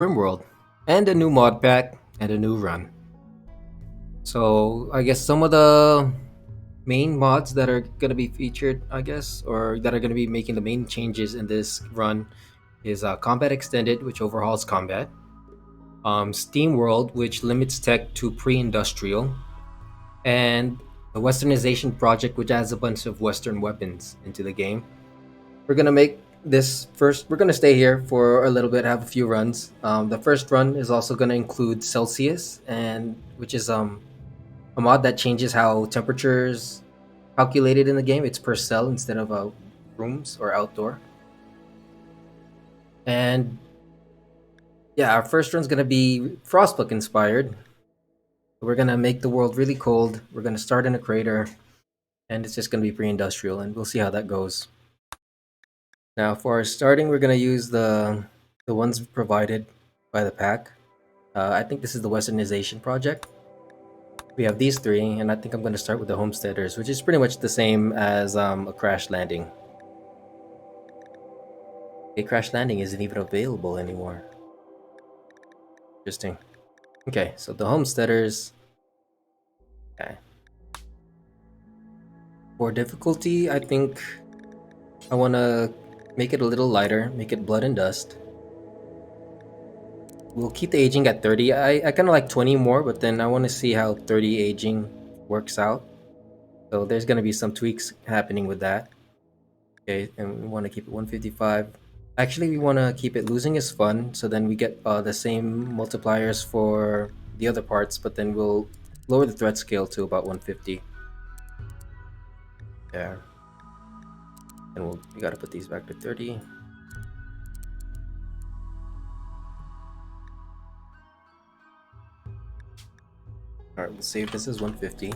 Rimworld, and a new mod pack and a new run. So I guess some of the main mods that are gonna be featured, I guess, or that are gonna be making the main changes in this run is Combat Extended, which overhauls combat. Steam World, which limits tech to pre-industrial, and the Westernization Project, which adds a bunch of Western weapons into the game. We're gonna make this first. We're gonna stay here for a little bit, have a few runs. The first run is also gonna include Celsius, and which is a mod that changes how temperatures calculated in the game. It's per cell instead of rooms or outdoor. And yeah, our first run's gonna be Frostpunk-inspired. We're gonna make the world really cold. We're gonna start in a crater, and it's just gonna be pre-industrial, and we'll see how that goes. Now, for our starting, we're gonna use the ones provided by the pack. I think this is the Westernization project. We have these three, and I think I'm gonna start with the Homesteaders, which is pretty much the same as a Crash Landing. A Crash Landing isn't even available anymore. Interesting. Okay, so the Homesteaders. Okay. For difficulty, I think I wanna make it a little lighter, make it Blood and Dust. We'll keep the aging at 30. I kind of like 20 more, but then I want to see how 30 aging works out. So there's going to be some tweaks happening with that. Okay, and we want to keep it 155. Actually, we want to keep it losing is fun, so then we get the same multipliers for the other parts, but then we'll lower the threat scale to about 150. There. And we got to put these back to 30. All right, we'll save this as 150.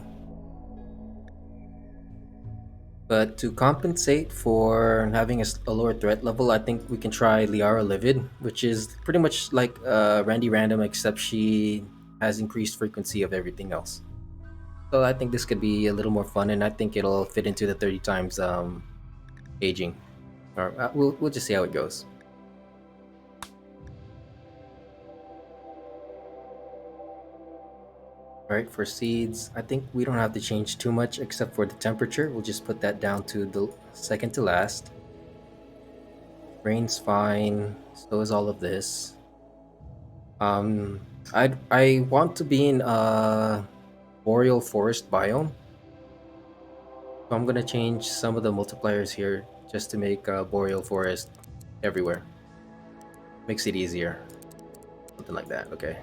But to compensate for having a lower threat level, I think we can try Liara Livid, which is pretty much like Randy Random, except she has increased frequency of everything else. So I think this could be a little more fun, and I think it'll fit into the 30 times aging. Or we'll just see how it goes. All right, for seeds, I think we don't have to change too much except for the temperature. We'll just put that down to the second to last. Rain's fine. So is all of this. Um, I want to be in a boreal forest biome, so I'm gonna change some of the multipliers here just to make boreal forest everywhere. Makes it easier, something like that. Okay.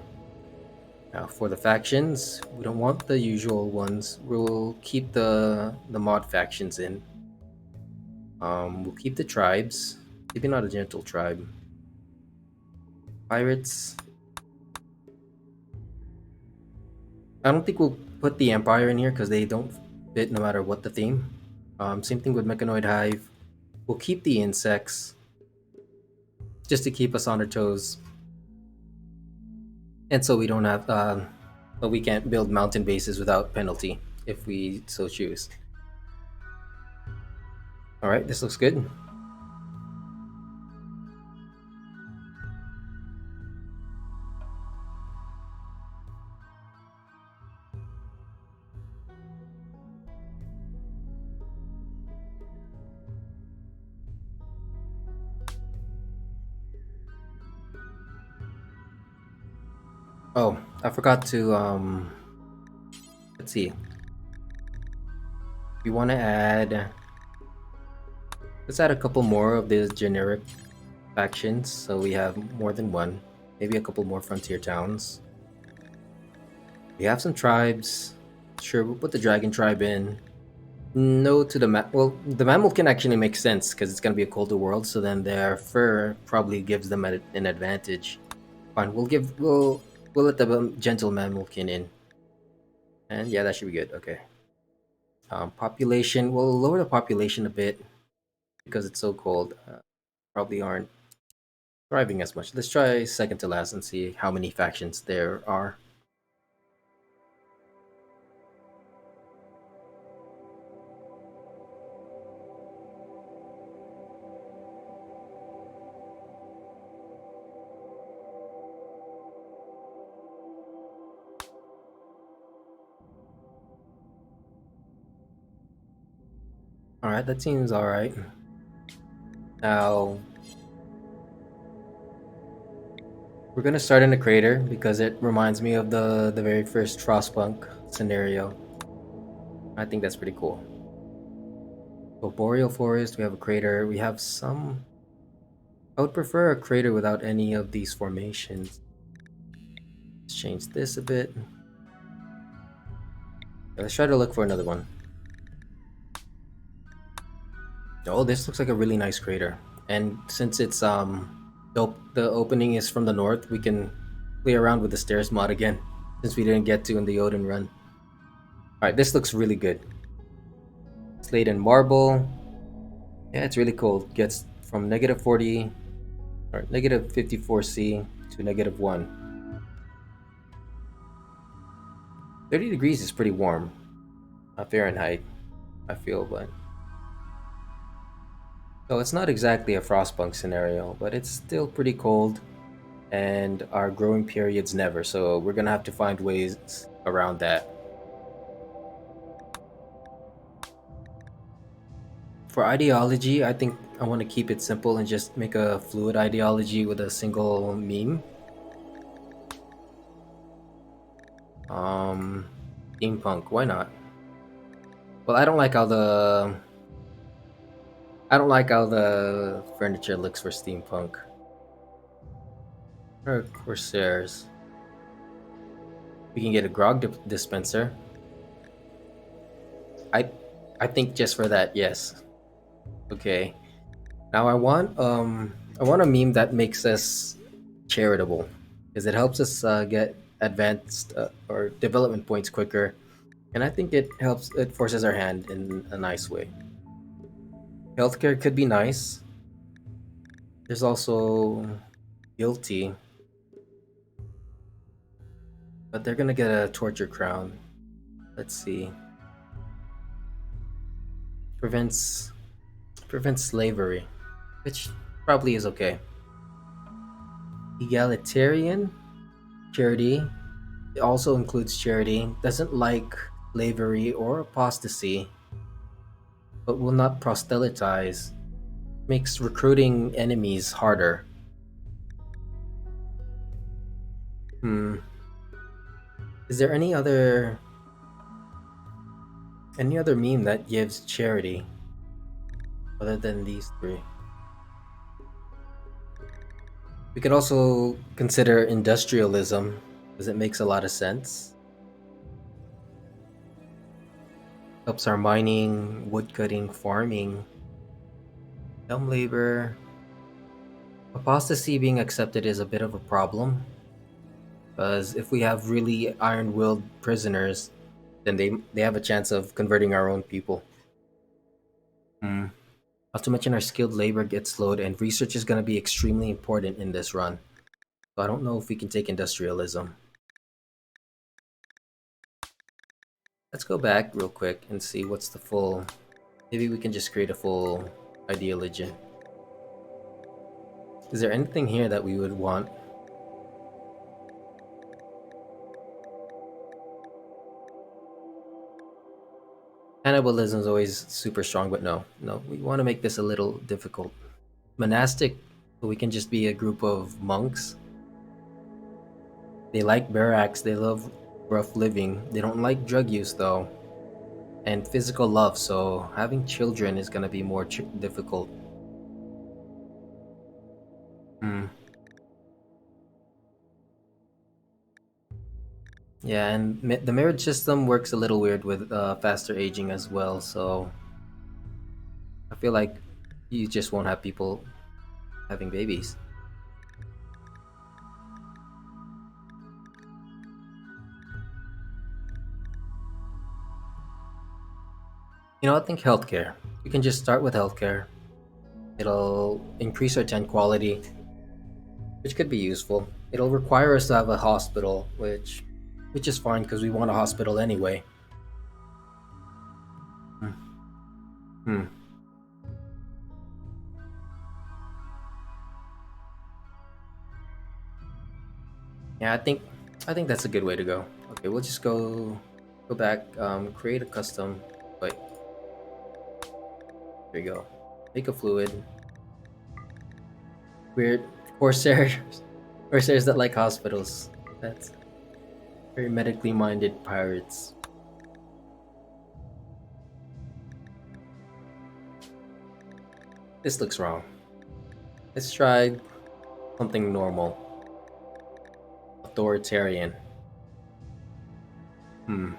Now for the factions, we don't want the usual ones. We'll keep the mod factions in. We'll keep the tribes. Maybe not a gentle tribe. Pirates. I don't think we'll put the Empire in here because they don't fit no matter what the theme. Same thing with Mechanoid Hive. We'll keep the insects just to keep us on our toes, and so we don't have, but we can't build mountain bases without penalty if we so choose. All right, this looks good. Oh, I forgot to let's see. We want to add. Let's add a couple more of these generic factions, so we have more than one. Maybe a couple more frontier towns. We have some tribes. Sure, we'll put the dragon tribe in. No to the well, the mammal can actually make sense because it's gonna be a colder world, so then their fur probably gives them an advantage. Fine, we'll let the gentle mammalkin in, and yeah, that should be good. Okay. Population, we'll lower the population a bit because it's so cold. Probably aren't thriving as much. Let's try second to last and see how many factions there are. Alright, that seems alright. Now, we're gonna start in the crater because it reminds me of the very first Frostpunk scenario. I think that's pretty cool. So Boreal Forest, we have a crater. We have some... I would prefer a crater without any of these formations. Let's change this a bit. Let's try to look for another one. Oh, this looks like a really nice crater. And since it's the opening is from the north, we can play around with the stairs mod again, since we didn't get to in the Odin run. Alright, this looks really good. Slate and marble. Yeah, it's really cool. Gets from -40 or -54C to -1. 30 degrees is pretty warm. Fahrenheit, I feel, but so it's not exactly a frostpunk scenario, but it's still pretty cold, and our growing period's never, so we're gonna have to find ways around that. For ideology, I think I want to keep it simple and just make a fluid ideology with a single meme. Steampunk, why not? Well, I don't like how the furniture looks for steampunk. Or Corsairs. We can get a grog dispenser. I I think just for that, yes. Okay. Now I want a meme that makes us charitable, because it helps us get advanced or development points quicker, and I think it forces our hand in a nice way. Healthcare could be nice. There's also guilty, but they're gonna get a torture crown. Let's see. Prevents slavery, which probably is okay. Egalitarian, charity. It also includes charity. Doesn't like slavery or apostasy, but will not proselytize. Makes recruiting enemies harder. Hmm. Is there any other meme that gives charity other than these three? We could also consider industrialism, because it makes a lot of sense. Helps our mining, woodcutting, farming, dumb labor. Apostasy being accepted is a bit of a problem, because if we have really iron-willed prisoners, then they have a chance of converting our own people. Hmm. Not to mention our skilled labor gets slowed, and research is going to be extremely important in this run. So I don't know if we can take industrialism. Let's go back real quick and see what's the full... Maybe we can just create a full ideology. Is there anything here that we would want? Cannibalism is always super strong, but no. We want to make this a little difficult. Monastic, so we can just be a group of monks. They like barracks, they love rough living. They don't like drug use though. And physical love, so having children is gonna be more difficult. Hmm. Yeah, and the marriage system works a little weird with faster aging as well, so I feel like you just won't have people having babies. I think healthcare. We can just start with healthcare. It'll increase our 10 quality, which could be useful. It'll require us to have a hospital, which is fine because we want a hospital anyway. Hmm. Hmm. Yeah, I think that's a good way to go. Okay, we'll just go back, create a custom. Wait, There you go. Make a fluid. Weird Corsair Corsairs that like hospitals. That's very medically minded pirates. This looks wrong. Let's try something normal. Authoritarian. Hmm.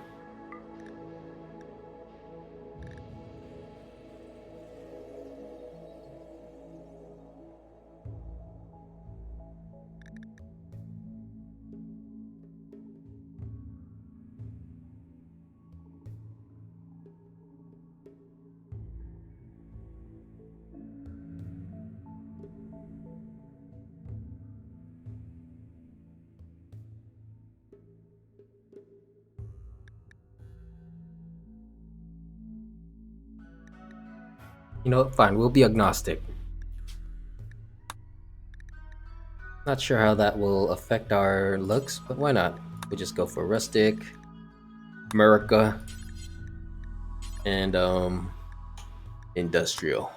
You know what? Fine, we'll be agnostic. Not sure how that will affect our looks, but why not? We just go for rustic, America, and industrial.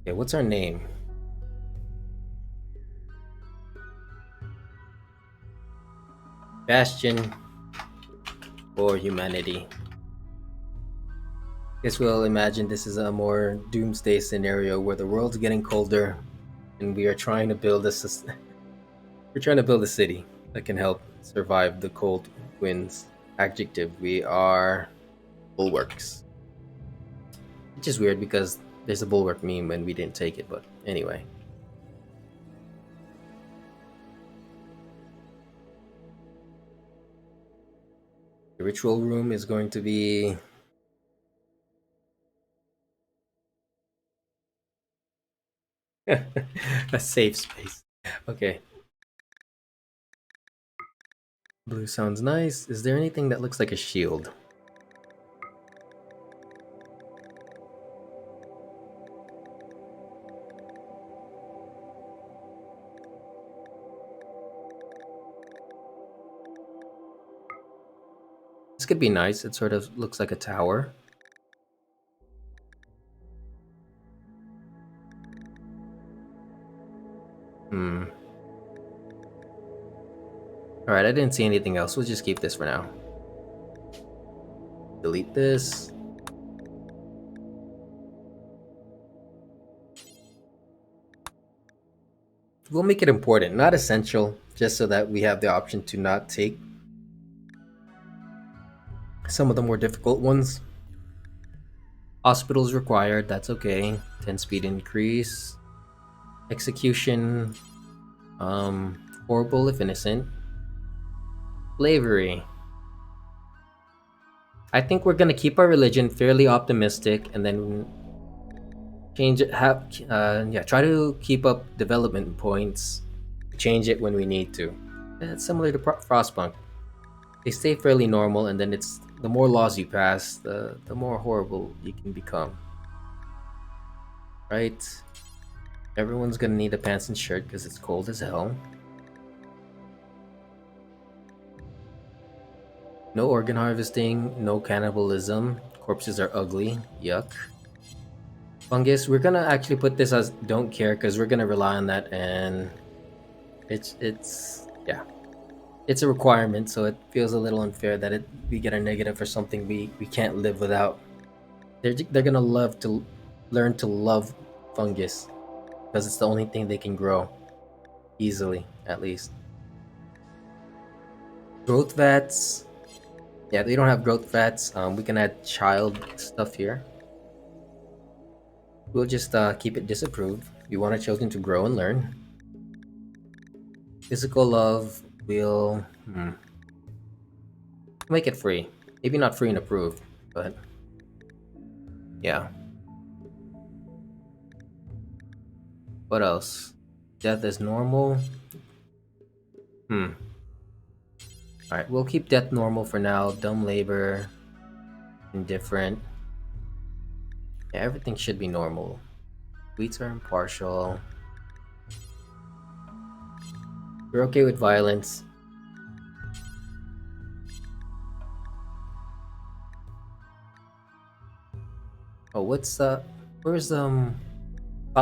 Okay, what's our name? Bastion for humanity. Guess we'll imagine this is a more doomsday scenario where the world's getting colder, and we are trying to build we're trying to build a city that can help survive the cold winds. Adjective: we are bulwarks. Which is weird because there's a bulwark meme and we didn't take it, but anyway. The ritual room is going to be a safe space. Okay. Blue sounds nice. Is there anything that looks like a shield? This could be nice. It sort of looks like a tower. Hmm. Alright, I didn't see anything else. We'll just keep this for now. Delete this. We'll make it important, not essential, just so that we have the option to not take some of the more difficult ones. Hospitals required, that's okay. 10 speed increase. Execution. Horrible if innocent. Slavery. I think we're gonna keep our religion fairly optimistic and then change it. Try to keep up development points. Change it when we need to. It's similar to Frostpunk. They stay fairly normal, and then it's the more laws you pass, the more horrible you can become. Right? Everyone's gonna need a pants and shirt because it's cold as hell. No organ harvesting, no cannibalism. Corpses are ugly. Yuck. Fungus, we're gonna actually put this as don't care because we're gonna rely on that, and it's yeah, it's a requirement, so it feels a little unfair that we get a negative for something we can't live without. They're gonna love to learn to love fungus because it's the only thing they can grow easily, at least. Growth vats. Yeah, they don't have growth vats. We can add child stuff here. We'll just keep it disapproved. We want our children to grow and learn. Physical love will make it free. Maybe not free and approved, but yeah. What else? Death is normal. Alright, we'll keep death normal for now. Dumb labor. Indifferent. Yeah, everything should be normal. Tweets are impartial. We're okay with violence. Oh, where's thought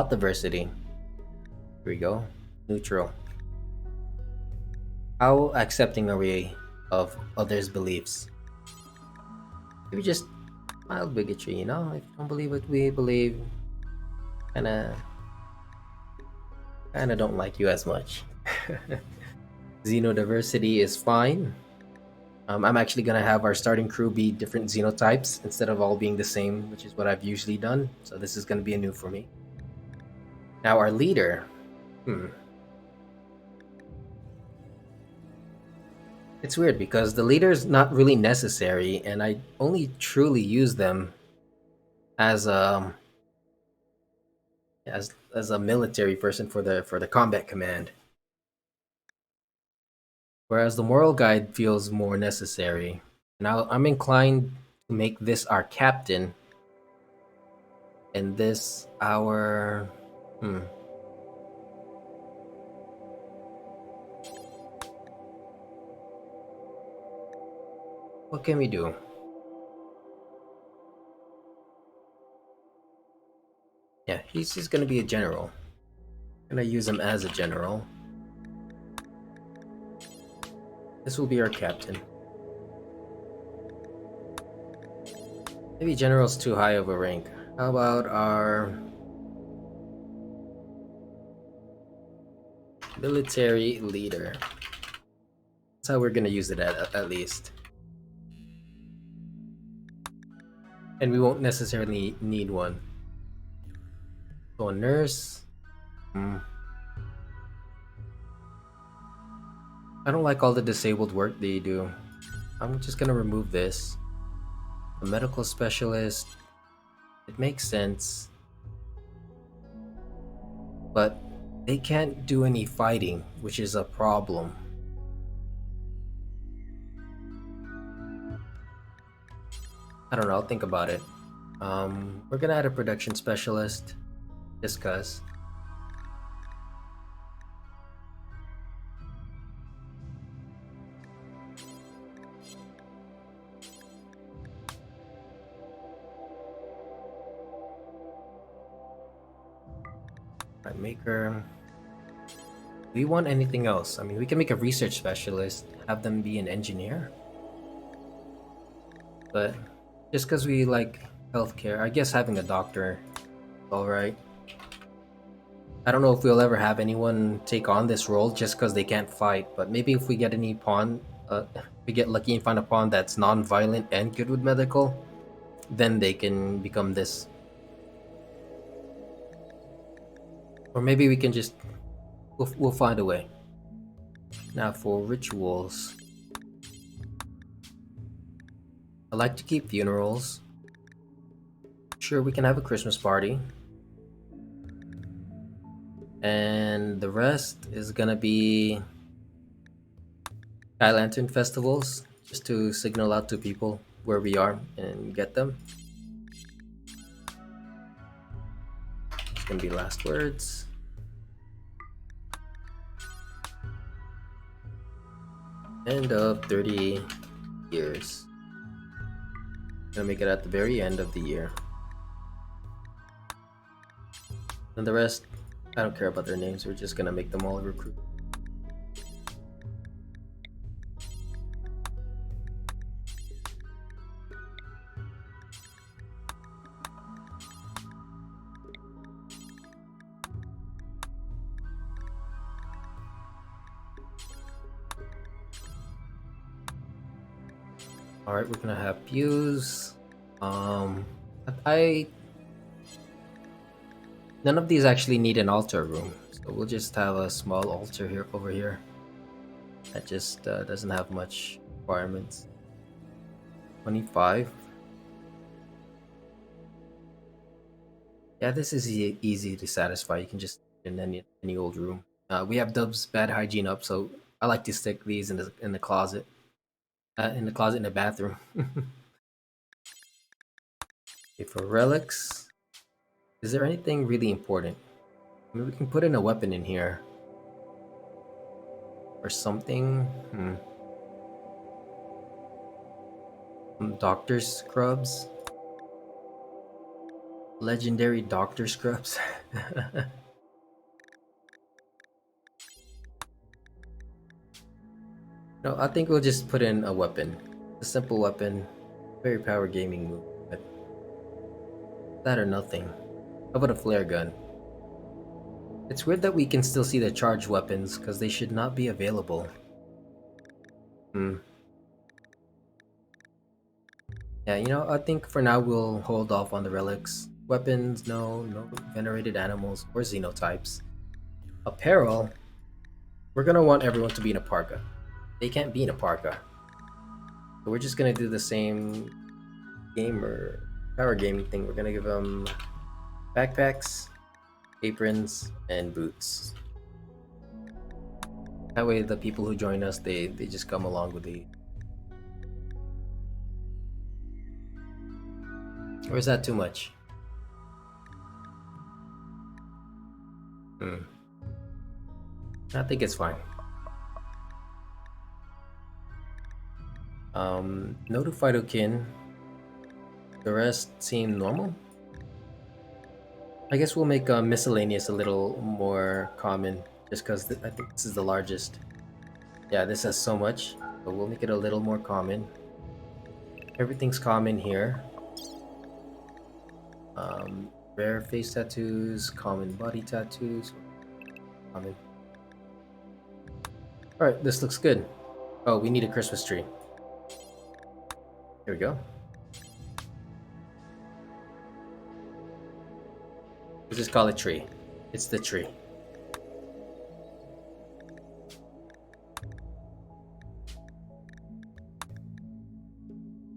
diversity? Here we go. Neutral. How accepting are we of others' beliefs? Maybe just mild bigotry, you know? If you don't believe what we believe, kinda kinda don't like you as much. Xenodiversity is fine. I'm actually gonna have our starting crew be different xenotypes instead of all being the same, which is what I've usually done. So this is gonna be a new for me. Now our leader. Hmm. It's weird because the leader's not really necessary, and I only truly use them as as a military person for the combat command. Whereas the moral guide feels more necessary. Now I'm inclined to make this our captain and this our what can we do? Yeah, he's just gonna be a general. Gonna use him as a general. This will be our captain. Maybe general's too high of a rank. How about our military leader? That's how we're gonna use it at least. And we won't necessarily need one. So a nurse. I don't like all the disabled work they do. I'm just gonna remove this. A medical specialist. It makes sense. But they can't do any fighting, which is a problem. I don't know, I'll think about it. We're gonna add a production specialist. Just cause. Right, maker. Do we want anything else? I mean, we can make a research specialist, have them be an engineer. But just because we like healthcare, I guess having a doctor is alright. I don't know if we'll ever have anyone take on this role just because they can't fight, but maybe if we get any pawn, we get lucky and find a pawn that's non-violent and good with medical, then they can become this. Or maybe we can just we'll find a way. Now for rituals, I like to keep funerals. Sure, we can have a Christmas party. And the rest is gonna be Sky Lantern festivals, just to signal out to people where we are and get them. It's gonna be last words. End of 30 years. Gonna make it at the very end of the year. And the rest, I don't care about their names, we're just gonna make them all recruit. Alright, we're gonna have pews. I None of these actually need an altar room, so we'll just have a small altar here over here. That just doesn't have much requirements. 25. Yeah, this is easy to satisfy. You can just in any old room. We have Dub's bad hygiene up, so I like to stick these in the closet. In the closet in the bathroom. Okay, for relics, is there anything really important? I mean, we can put in a weapon in here. Or something. Doctor's scrubs. Legendary Doctor Scrubs. No, I think we'll just put in a weapon. A simple weapon. Very power gaming move. But that or nothing. How about a flare gun? It's weird that we can still see the charged weapons, because they should not be available. Hmm. Yeah, I think for now we'll hold off on the relics. Weapons, no venerated animals or xenotypes. Apparel, we're gonna want everyone to be in a parka. They can't be in a parka. So we're just gonna do the same gamer power gaming thing. We're gonna give them backpacks, aprons, and boots. That way the people who join us, they just come along with the... Or is that too much? I think it's fine. No to Phytokin. The rest seem normal. I guess we'll make miscellaneous a little more common, just because I think this is the largest. Yeah, this has so much, but we'll make it a little more common. Everything's common here. Rare face tattoos, common body tattoos, common. Alright, this looks good. Oh, we need a Christmas tree. Here we go. We'll just call it tree. It's the tree.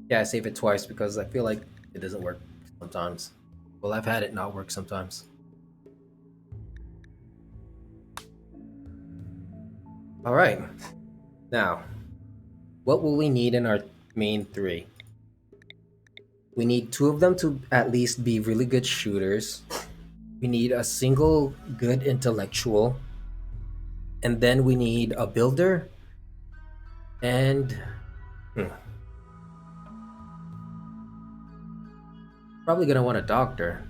Yeah, I save it twice because I feel like it doesn't work sometimes. Well, I've had it not work sometimes. Alright. Now, what will we need in our main three? We need 2 of them to at least be really good shooters. We need a single good intellectual. And then we need a builder. And... probably gonna want a doctor.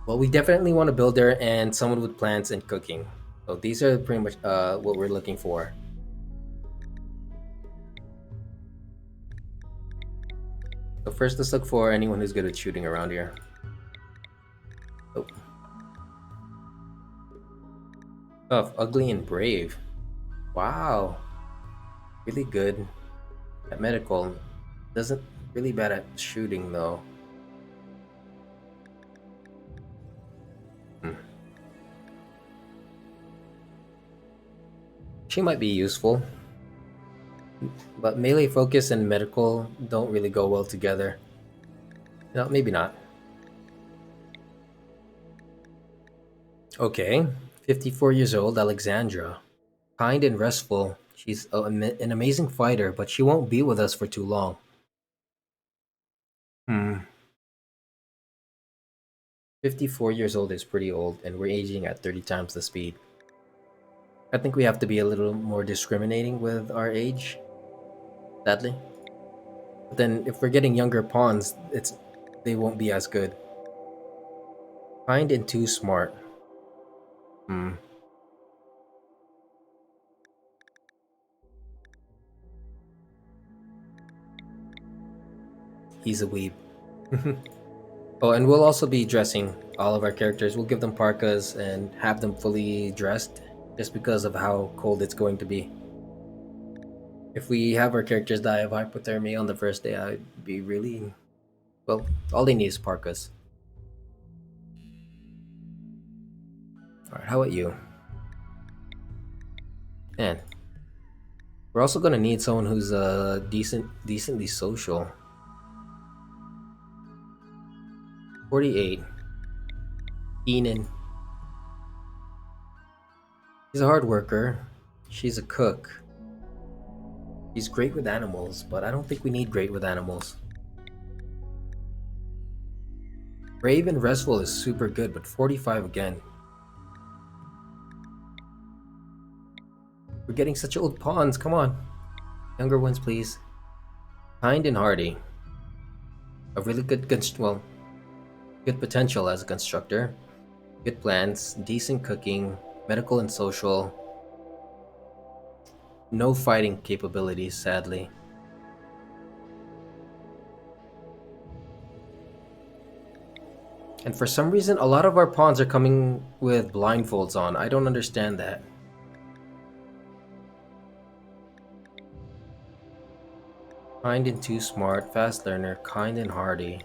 Well, we definitely want a builder and someone with plants and cooking. So these are pretty much what we're looking for. So first, let's look for anyone who's good at shooting around here. Oh. Tough, ugly, and brave. Wow. Really good at medical. Doesn't really bad at shooting though. She might be useful. But melee focus and medical don't really go well together. No, maybe not. Okay, 54 years old, Alexandra. Kind and restful. She's an amazing fighter, but she won't be with us for too long. 54 years old is pretty old, and we're aging at 30 times the speed. I think we have to be a little more discriminating with our age, sadly. But then if we're getting younger pawns, they won't be as good. Kind and too smart. He's a weeb. Oh, and we'll also be dressing all of our characters. We'll give them parkas and have them fully dressed, just because of how cold it's going to be. If we have our characters die of hypothermia on the first day, I'd be really... Well, all they need is parkas. Alright, how about you? Man. We're also gonna need someone who's decently social. 48. Enan. She's a hard worker. She's a cook. She's great with animals, but I don't think we need great with animals. Brave and restful is super good, but 45 again. We're getting such old pawns, come on. Younger ones, please. Kind and hardy. A really good well, Good potential as a constructor, good plans, decent cooking, medical and social, no fighting capabilities, sadly. And for some reason, a lot of our pawns are coming with blindfolds on. I don't understand that. Kind and too smart, fast learner, kind and hardy.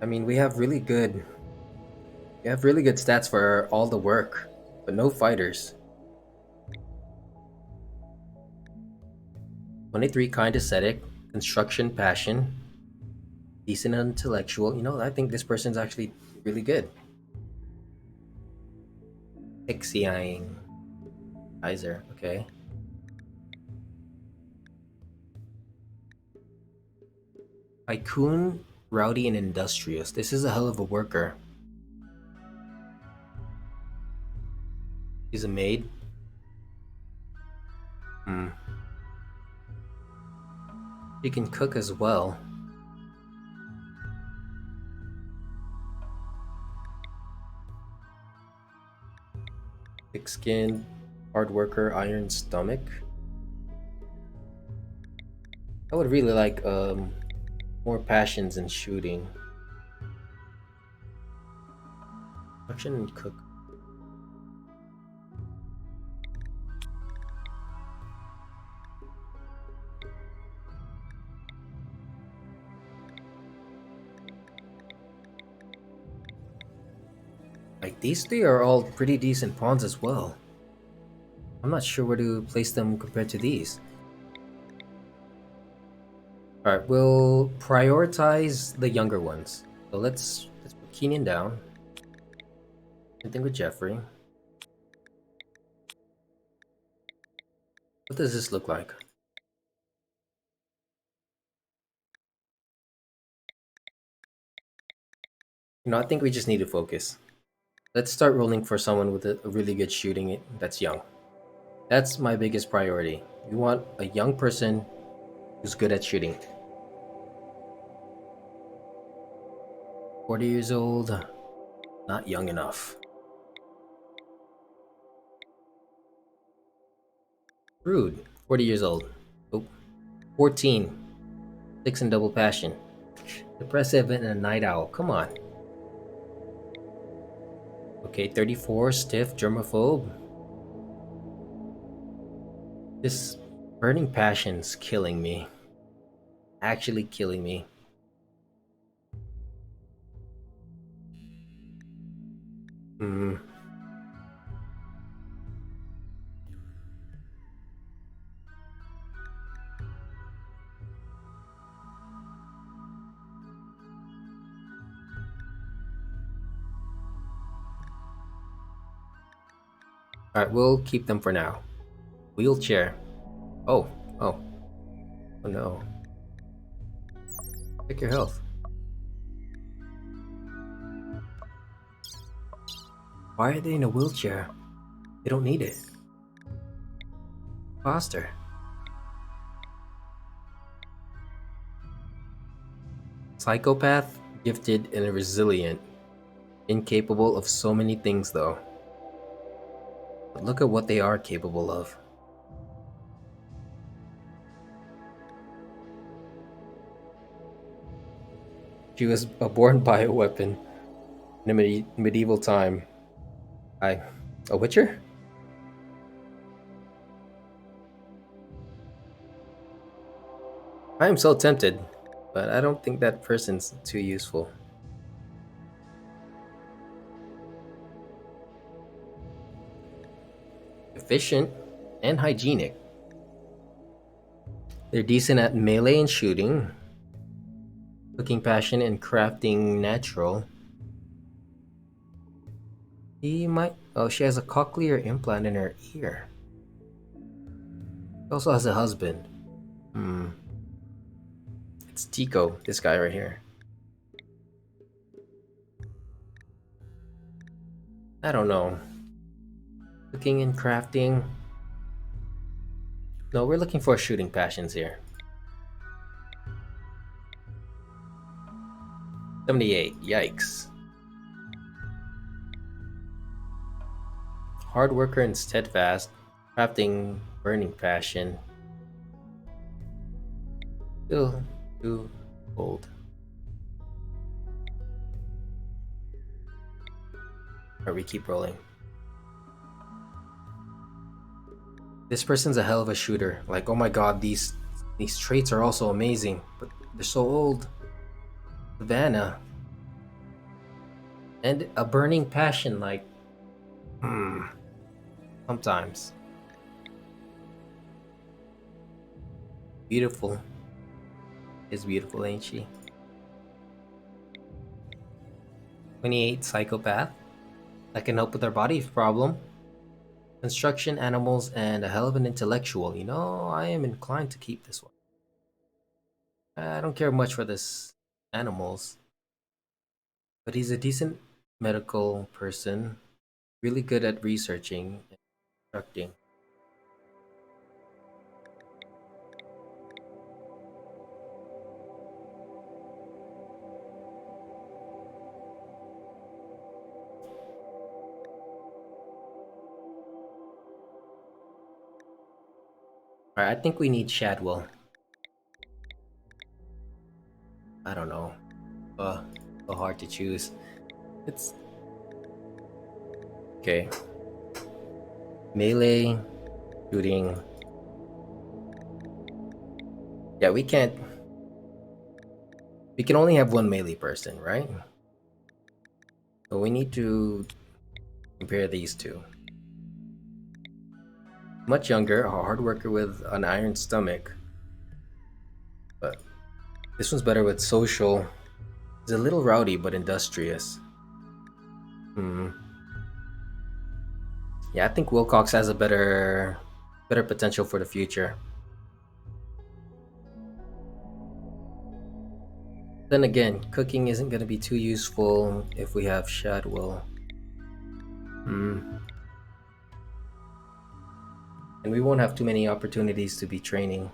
I mean, we have really good stats for all the work, but no fighters. 23 kind ascetic, construction passion, decent intellectual. I think this person's actually really good. Pixieing. Kaiser, okay. Tycoon, rowdy and industrious. This is a hell of a worker. He's a maid. Hmm. She can cook as well. Thick skin, hard worker, iron stomach. I would really like more passions in shooting. Production and cook. Like these three are all pretty decent pawns as well. I'm not sure where to place them compared to these. Alright, we'll prioritize the younger ones. So let's put Keenan down. Same thing with Jeffrey. What does this look like? I think we just need to focus. Let's start rolling for someone with a really good shooting that's young. That's my biggest priority. We want a young person who's good at shooting. 40 years old, not young enough. Rude, 40 years old. Oh, 14, 6 and double passion. Depressive and a night owl, come on. Okay, 34, stiff, germaphobe. This burning passion's killing me. Actually killing me. Hmm. Alright, we'll keep them for now. Wheelchair. Oh, oh, oh no. Check your health. Why are they in a wheelchair? They don't need it. Foster. Psychopath, gifted and resilient. Incapable of so many things though. But look at what they are capable of. She was a born bioweapon in a medieval time. A witcher? I am so tempted, but I don't think that person's too useful. Efficient and hygienic. They're decent at melee and shooting. Cooking passion and crafting natural. He might. Oh, she has a cochlear implant in her ear. She also has a husband. Hmm. It's Tico, this guy right here. I don't know. Cooking and crafting. No, we're looking for shooting passions here. 78. Yikes. Hard worker and steadfast. Crafting burning passion. Still too old. Alright, we keep rolling. This person's a hell of a shooter. Like, oh my god, these traits are also amazing, but they're so old. Savannah. And a burning passion, like, sometimes. Beautiful. Is beautiful, ain't she? 28 psychopath. That can help with our body problem. Construction, animals, and a hell of an intellectual. You know, I am inclined to keep this one. I don't care much for this animals, but he's a decent medical person, really good at researching and constructing. Alright, I think we need Shadwell. I don't know. So hard to choose. It's okay. Melee, shooting. Yeah, we can't. We can only have one melee person, right? So we need to compare these two. Much younger, a hard worker with an iron stomach. But this one's better with social. He's a little rowdy but industrious. Yeah, I think Wilcox has a better potential for the future. Then again, cooking isn't going to be too useful if we have Shadwell. And we won't have too many opportunities to be training.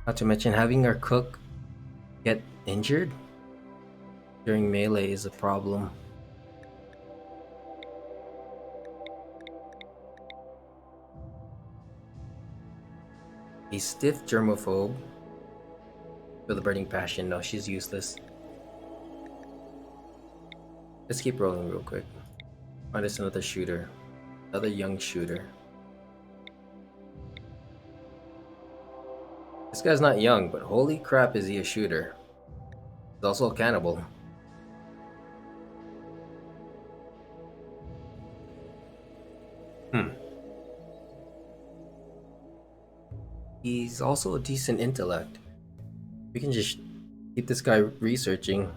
Not to mention having our cook get injured during melee is a problem. A stiff germaphobe for the burning passion. No, she's useless. Let's keep rolling real quick. Find us another shooter. Another young shooter. This guy's not young, but holy crap is he a shooter. He's also a cannibal. He's also a decent intellect. We can just keep this guy researching.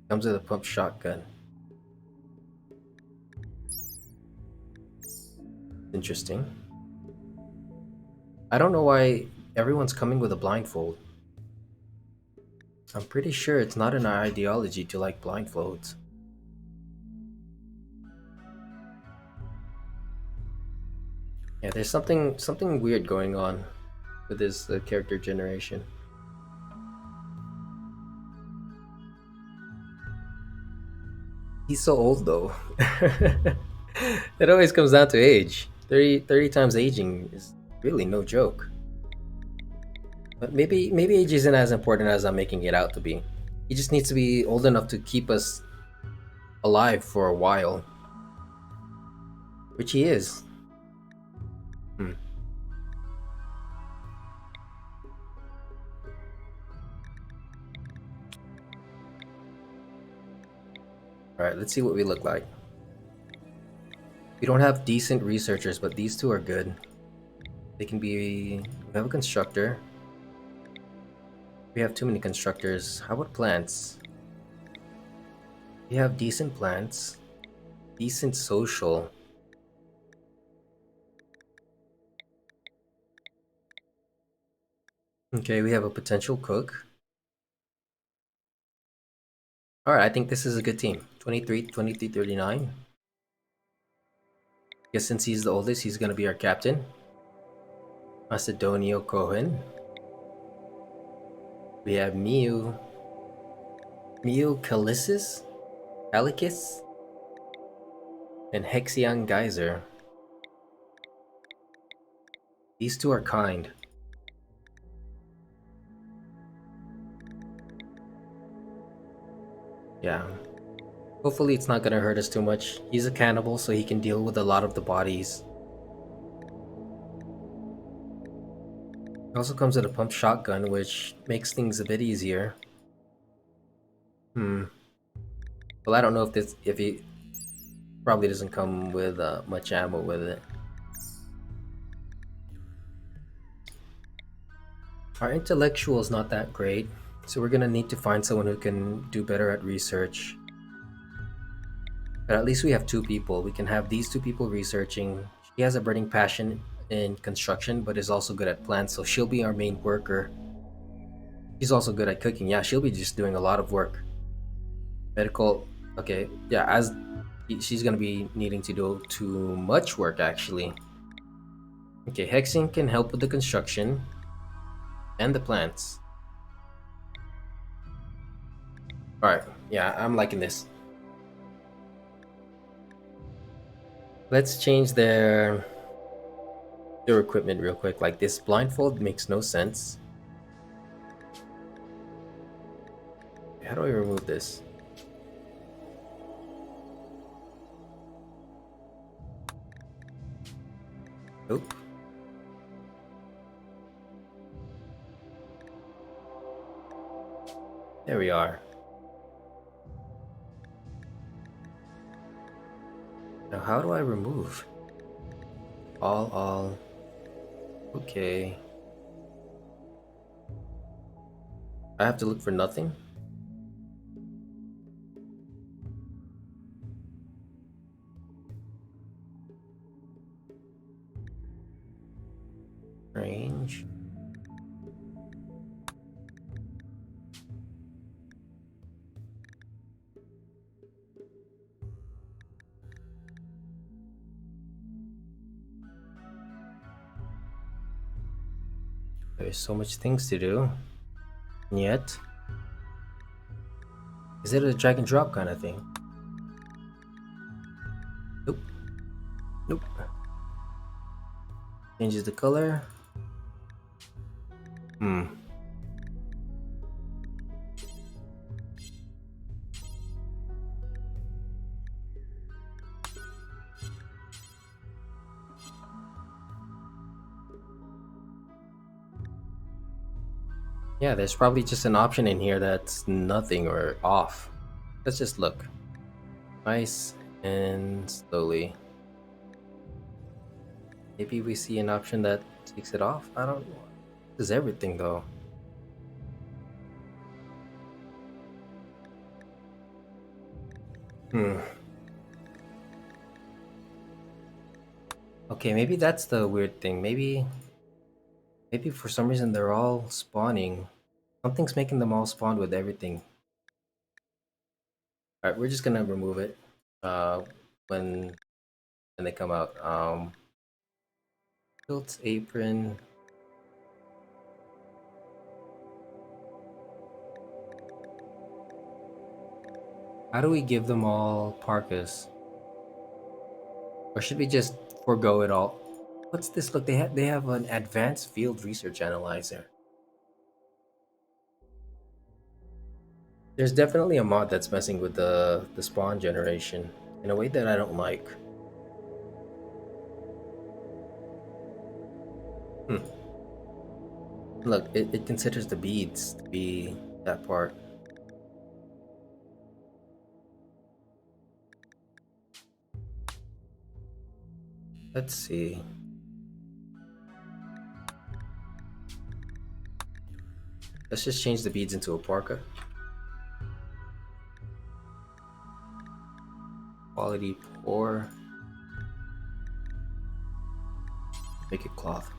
Comes with a pump shotgun. Interesting. I don't know why everyone's coming with a blindfold. I'm pretty sure it's not in our ideology to like blindfolds. Yeah, there's something weird going on with this character generation. He's so old though. It always comes down to age. 30 times aging is really no joke. But maybe age isn't as important as I'm making it out to be. He just needs to be old enough to keep us alive for a while. Which he is. Alright, let's see what we look like. We don't have decent researchers, but these two are good. They can be... We have a constructor. We have too many constructors. How about plants? We have decent plants. Decent social. Okay, we have a potential cook. Alright, I think this is a good team. 23, 39. Guess since he's the oldest, he's gonna be our captain. Macedonio Cohen. We have Calicus, and Hexion Geyser. These two are kind. Yeah. Hopefully it's not gonna hurt us too much. He's a cannibal, so he can deal with a lot of the bodies. It also comes with a pump shotgun, which makes things a bit easier. Hmm. Well, I don't know if he probably doesn't come with much ammo with it. Our intellectual is not that great, so we're gonna need to find someone who can do better at research. But at least we have two people. We can have these two people researching. She has a burning passion in construction, but is also good at plants, so she'll be our main worker. She's also good at cooking. Yeah, she'll be just doing a lot of work. Medical. Okay, yeah, as she's gonna be needing to do too much work actually. Okay, Hexing can help with the construction and the plants. Alright, yeah, I'm liking this. Let's change their equipment real quick. Like this blindfold makes no sense. How do I remove this? Nope. There we are. Now how do I remove? All. Okay. I have to look for nothing? Range. There's so much things to do. And yet, is it a drag and drop kind of thing? Nope. Nope. Changes the color. Hmm. Yeah, there's probably just an option in here that's nothing or off. Let's just look. Nice and slowly. Maybe we see an option that takes it off? I don't know. This is everything though. Hmm. Okay, maybe that's the weird thing. Maybe for some reason they're all spawning. Something's making them all spawn with everything. Alright, we're just gonna remove it. Uh when when they come out. Built apron. How do we give them all parkas? Or should we just forego it all? What's this? Look, they have an advanced field research analyzer. There's definitely a mod that's messing with the spawn generation in a way that I don't like. Hmm. Look, it considers the beads to be that part. Let's see. Let's just change the beads into a parka. Quality poor. Make it cloth.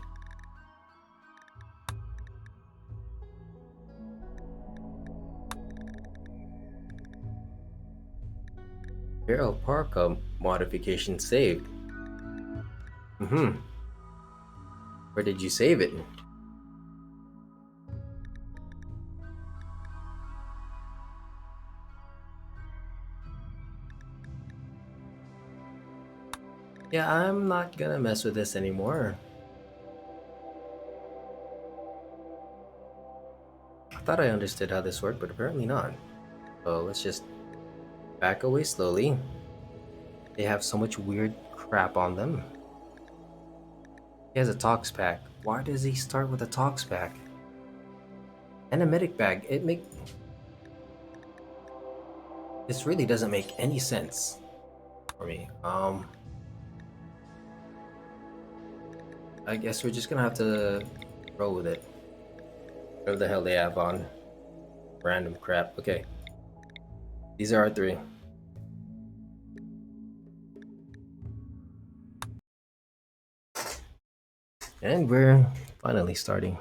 Barrel parka modification saved. Mm-hmm. Where did you save it? Yeah, I'm not gonna mess with this anymore. I thought I understood how this worked, but apparently not. So let's just back away slowly. They have so much weird crap on them. He has a tox pack. Why does he start with a tox pack? And a medic bag. This really doesn't make any sense for me. I guess we're just gonna have to roll with it. Whatever the hell they have on. Random crap. Okay. These are our three. And we're finally starting.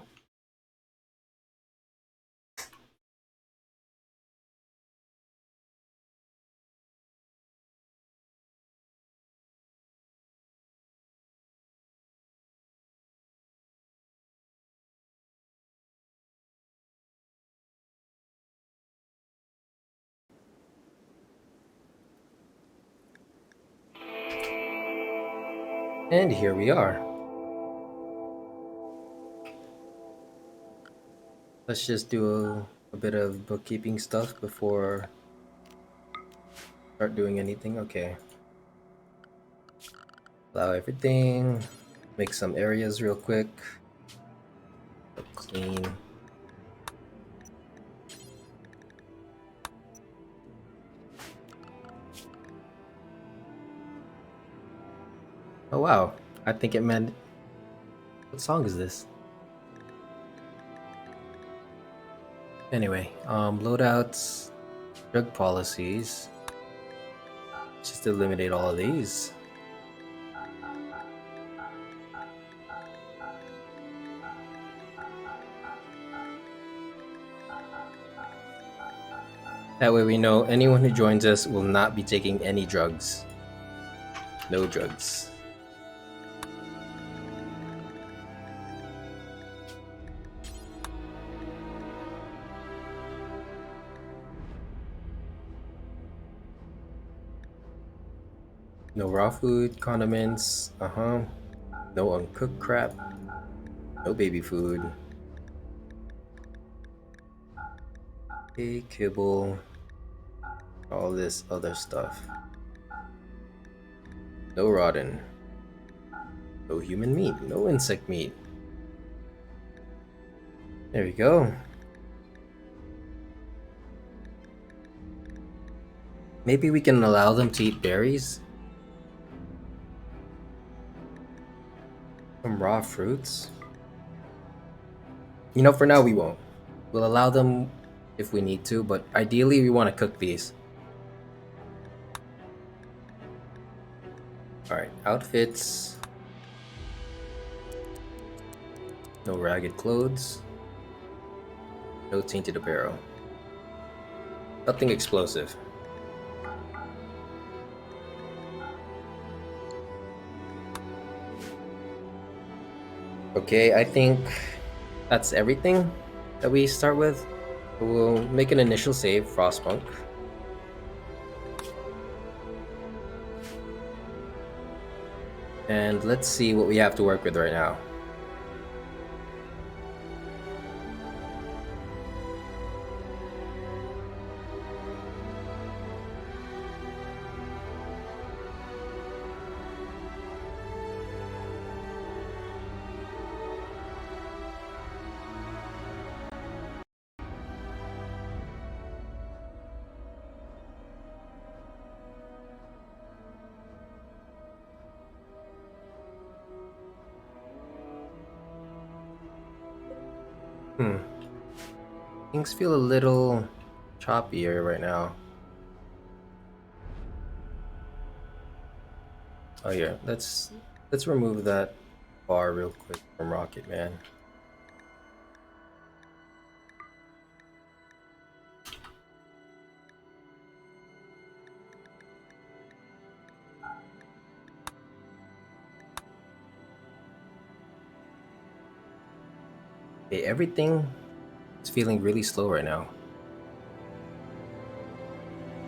And here we are. Let's just do a bit of bookkeeping stuff before start doing anything. Okay. Allow everything. Make some areas real quick. Clean. Oh wow. I think it meant. What song is this? Anyway, loadouts, drug policies. Just eliminate all of these. That way we know anyone who joins us will not be taking any drugs. No drugs. No raw food, condiments, no uncooked crap, no baby food. Okay, kibble, all this other stuff. No rotten. No human meat, no insect meat. There we go. Maybe we can allow them to eat berries? Some raw fruits? You know, for now we won't. We'll allow them if we need to, but ideally we want to cook these. Alright, outfits. No ragged clothes. No tainted apparel. Nothing explosive. Okay, I think that's everything that we start with. We'll make an initial save, Frostpunk. And let's see what we have to work with right now. Things feel a little choppier right now. Oh yeah, let's remove that bar real quick from Rocket Man. Okay, everything is feeling really slow right now.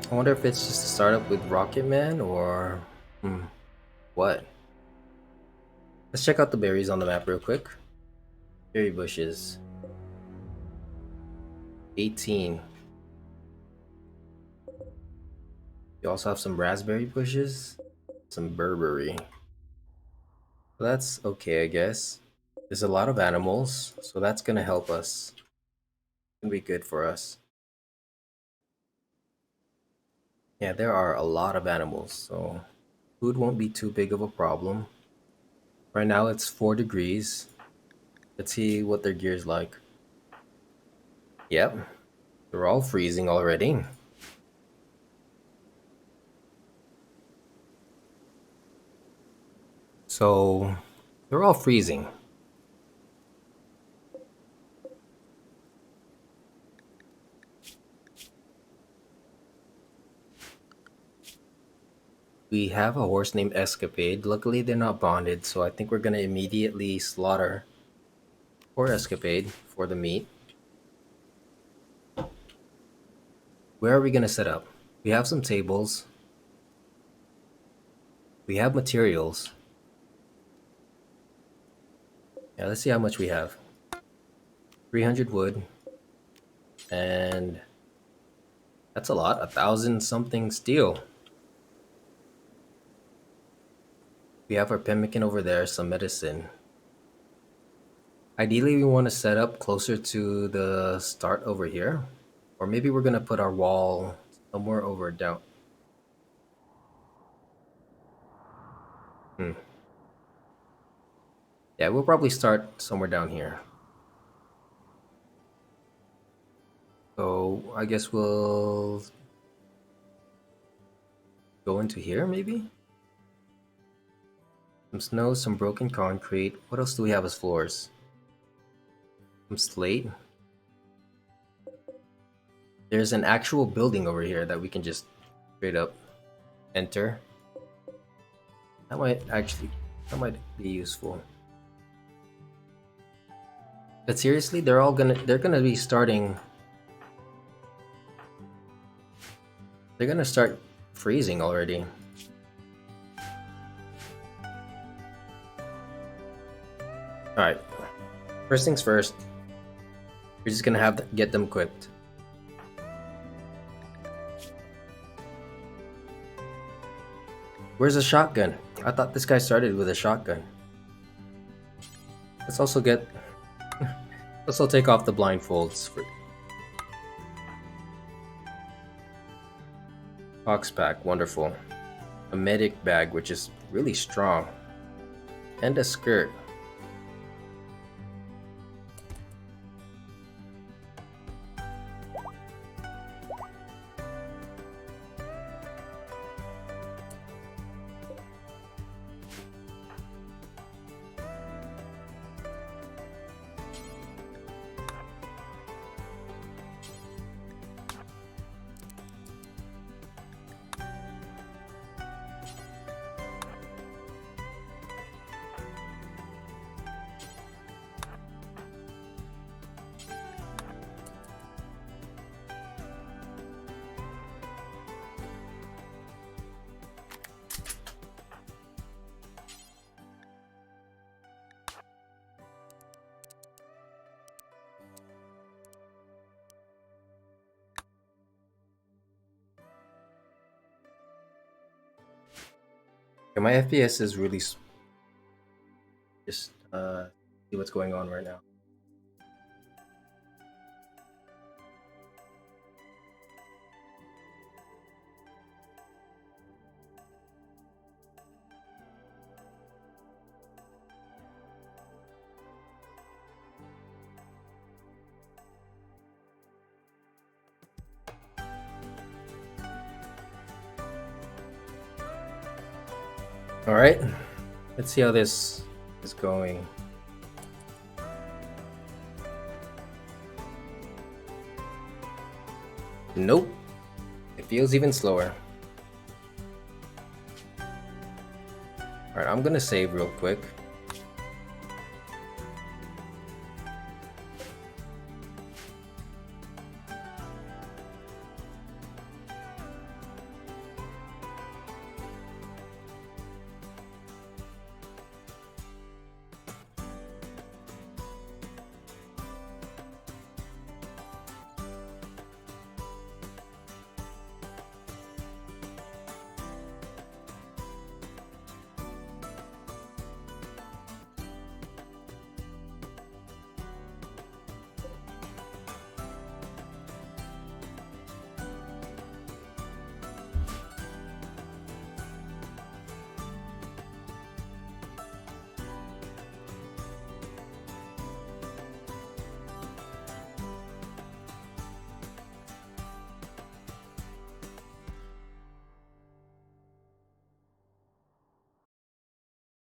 I wonder if it's just a startup with Rocket Man or What? Let's check out the berries on the map real quick. Berry bushes. 18. You also have some raspberry bushes, some Burberry. So that's okay, I guess. There's a lot of animals, so that's gonna help us. Gonna be good for us. Yeah, there are a lot of animals, so food won't be too big of a problem. Right now it's 4 degrees. Let's see what their gear's like. Yep, they're all freezing already. So they're all freezing. We have a horse named Escapade. Luckily, they're not bonded, so I think we're gonna immediately slaughter poor Escapade for the meat. Where are we gonna set up? We have some tables. We have materials. Yeah, let's see how much we have. 300 wood. And that's a lot. 1,000 something steel. We have our pemmican over there, some medicine. Ideally, we want to set up closer to the start over here. Or maybe we're going to put our wall somewhere over down. Yeah, we'll probably start somewhere down here. So I guess we'll go into here maybe? Some snow, some broken concrete. What else do we have as floors? Some slate. There's an actual building over here that we can just straight up enter. That might be useful. But seriously, they're gonna be starting. They're gonna start freezing already. Alright. First things first. We're just gonna have to get them equipped. Where's the shotgun? I thought this guy started with a shotgun. Let's also get... Let's all take off the blindfolds. Box pack, wonderful. A medic bag, which is really strong. And a skirt. Okay, my FPS is really just see what's going on right now. All right, let's see how this is going. Nope, it feels even slower. All right, I'm gonna save real quick.